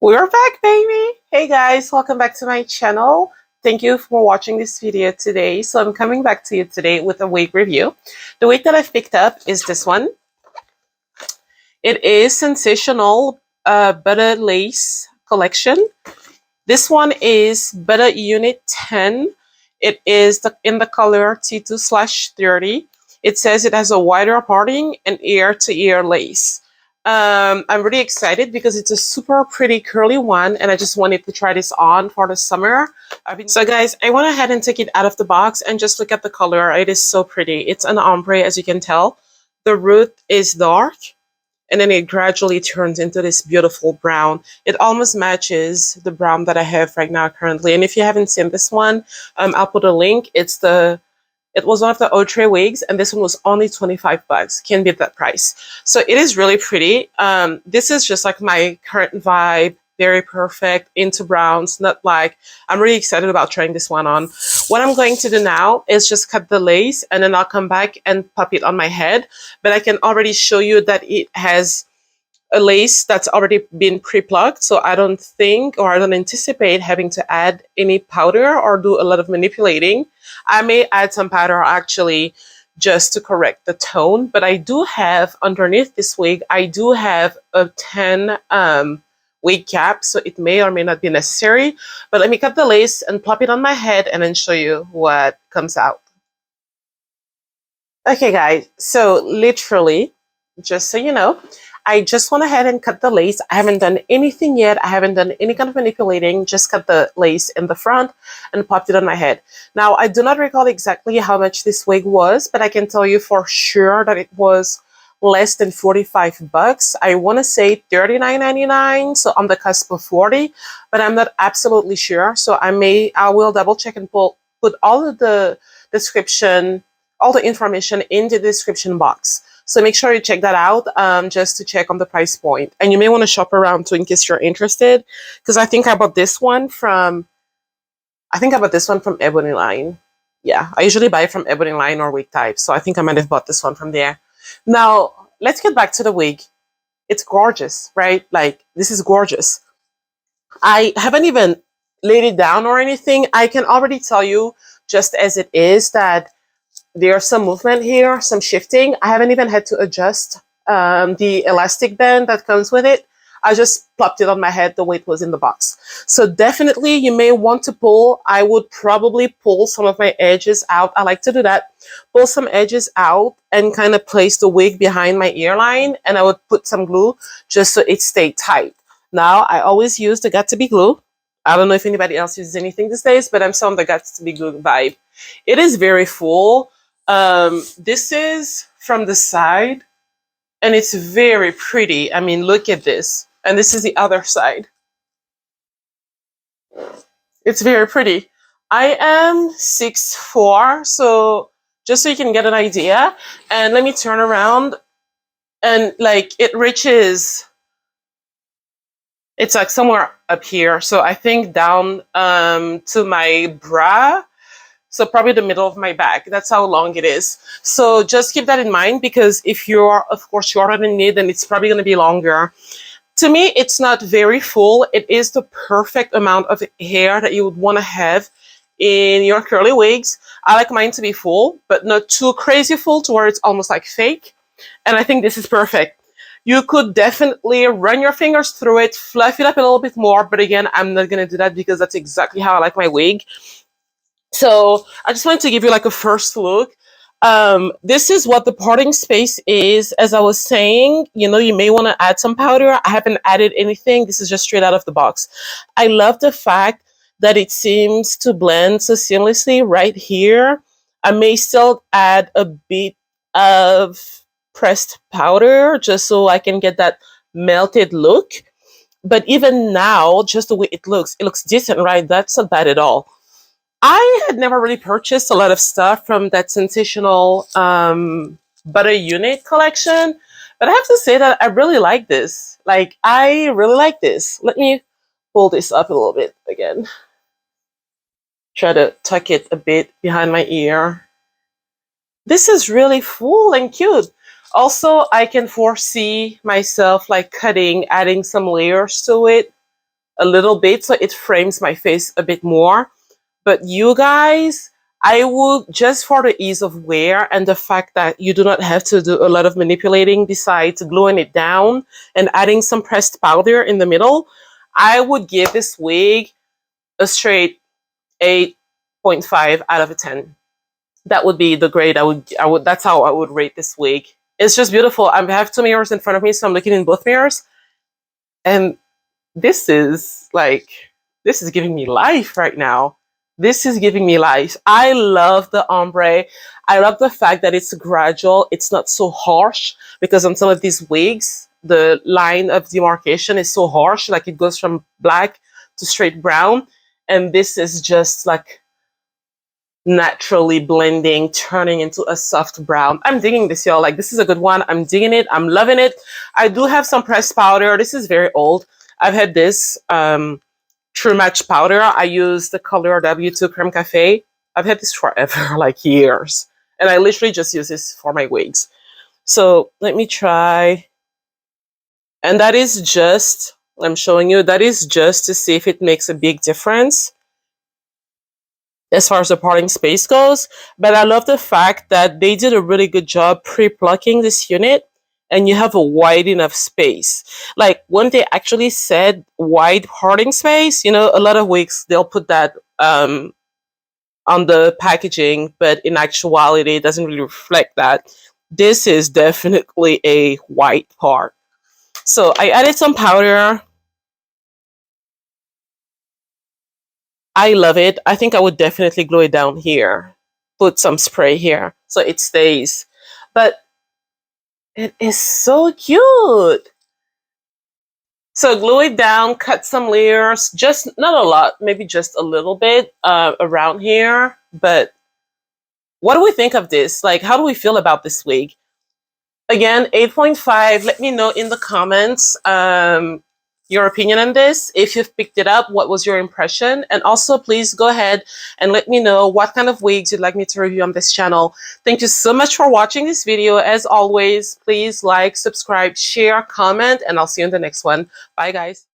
We're back, baby! Hey guys, welcome back to my channel. Thank you for watching this video today. So I'm coming back to you today with a wig review. The wig that I've picked up is this one. It is Sensational Butta Lace Collection. This one is Butta Unit 10. It is in the color T2/30. It says it has a wider parting and ear-to-ear lace. I'm really excited because it's a super pretty curly one and I just wanted to try this on for the summer. So guys, I went ahead and took it out of the box and just look at the color. It is so pretty. It's an ombre, as you can tell. The root is dark and then it gradually turns into this beautiful brown. It almost matches the brown that I have right now currently. And if you haven't seen this one, I'll put a link. It was one of the Outre wigs, and this one was only 25 bucks. Can't beat that price. So it is really pretty. This is just like my current vibe. Very perfect, into browns, not like, I'm really excited about trying this one on. What I'm going to do now is just cut the lace and then I'll come back and pop it on my head. But I can already show you that it has a lace that's already been pre-plucked, so I don't think or I don't anticipate having to add any powder or do a lot of manipulating. I may add some powder actually just to correct the tone, but I do have underneath this wig, I do have a 10 wig cap, so it may or may not be necessary. But let me cut the lace and plop it on my head and then show you what comes out. Okay guys, so literally, just so you know, I just went ahead and cut the lace. I haven't done anything yet. I haven't done any kind of manipulating, just cut the lace in the front and popped it on my head. Now, I do not recall exactly how much this wig was, but I can tell you for sure that it was less than 45 bucks. I want to say $39.99, so on the cusp of 40, but I'm not absolutely sure. So I will double check and put all of the description, all the information in the description box. So make sure you check that out just to check on the price point. And you may want to shop around too in case you're interested. Because I think I bought this one from Ebony Line. Yeah, I usually buy it from Ebony Line or Wig Type. So I think I might have bought this one from there. Now, let's get back to the wig. It's gorgeous, right? Like, this is gorgeous. I haven't even laid it down or anything. I can already tell you, just as it is, that there's some movement here, some shifting. I haven't even had to adjust the elastic band that comes with it. I just plopped it on my head the way it was in the box. So definitely you may want to pull. I would probably pull some of my edges out. I like to do that. Pull some edges out and kind of place the wig behind my earline, and I would put some glue just so it stayed tight. Now, I always use the Got2b glue. I don't know if anybody else uses anything these days, but I'm still on the Got2b glue vibe. It is very full. This is from the side and it's very pretty. I mean, look at this. And this is the other side. It's very pretty. I am 6'4", so just so you can get an idea. And let me turn around and like it reaches, it's like somewhere up here. So I think down to my bra. So probably the middle of my back. That's how long it is. So just keep that in mind because if you're, of course, shorter than me, then it's probably going to be longer. To me, it's not very full. It is the perfect amount of hair that you would want to have in your curly wigs. I like mine to be full, but not too crazy full to where it's almost like fake. And I think this is perfect. You could definitely run your fingers through it, fluff it up a little bit more. But again, I'm not going to do that because that's exactly how I like my wig. So I just wanted to give you like a first look. This is what the parting space is. As I was saying, you know, you may want to add some powder. I haven't added anything. This is just straight out of the box. I love the fact that it seems to blend so seamlessly right here. I may still add a bit of pressed powder just so I can get that melted look. But even now, just the way it looks decent, right? That's not bad at all. I had never really purchased a lot of stuff from that Sensational Butta Unit collection, but I have to say that I really like this. Like, I really like this. Let me pull this up a little bit again. Try to tuck it a bit behind my ear. This is really full and cute. Also, I can foresee myself like cutting, adding some layers to it. a little bit so it frames my face a bit more. But you guys, I would, just for the ease of wear and the fact that you do not have to do a lot of manipulating besides gluing it down and adding some pressed powder in the middle, I would give this wig a straight 8.5 out of a 10. That would be the grade I would that's how I would rate this wig. It's just beautiful. I have two mirrors in front of me, so I'm looking in both mirrors, and this is like, this is giving me life right now. This is giving me life. I love the ombre. I love the fact that it's gradual. It's not so harsh, because on some of these wigs, the line of demarcation is so harsh, like it goes from black to straight brown. And this is just like naturally blending, turning into a soft brown. I'm digging this, y'all. Like, this is a good one. I'm digging it. I'm loving it. I do have some pressed powder. This is very old. I've had this True Match powder. I use the color W2 Creme Cafe. I've had this forever, like years. And I literally just use this for my wigs. So let me try. And that is just, I'm showing you, that is just to see if it makes a big difference as far as the parting space goes. But I love the fact that they did a really good job pre-plucking this unit, and you have a wide enough space. Like, when they actually said wide parting space, you know, a lot of wigs, they'll put that on the packaging, but in actuality, it doesn't really reflect that. This is definitely a wide part. So I added some powder. I love it. I think I would definitely glue it down here. Put some spray here so it stays. But it is so cute. So glue it down, cut some layers, just not a lot, maybe just a little bit around here. But what do we think of this? Like, how do we feel about this wig? Again, 8.5. Let me know in the comments your opinion on this. If you've picked it up, what was your impression? And also, please go ahead and let me know what kind of wigs you'd like me to review on this channel. Thank you so much for watching this video. As always, please like, subscribe, share, comment, and I'll see you in the next one. Bye, guys.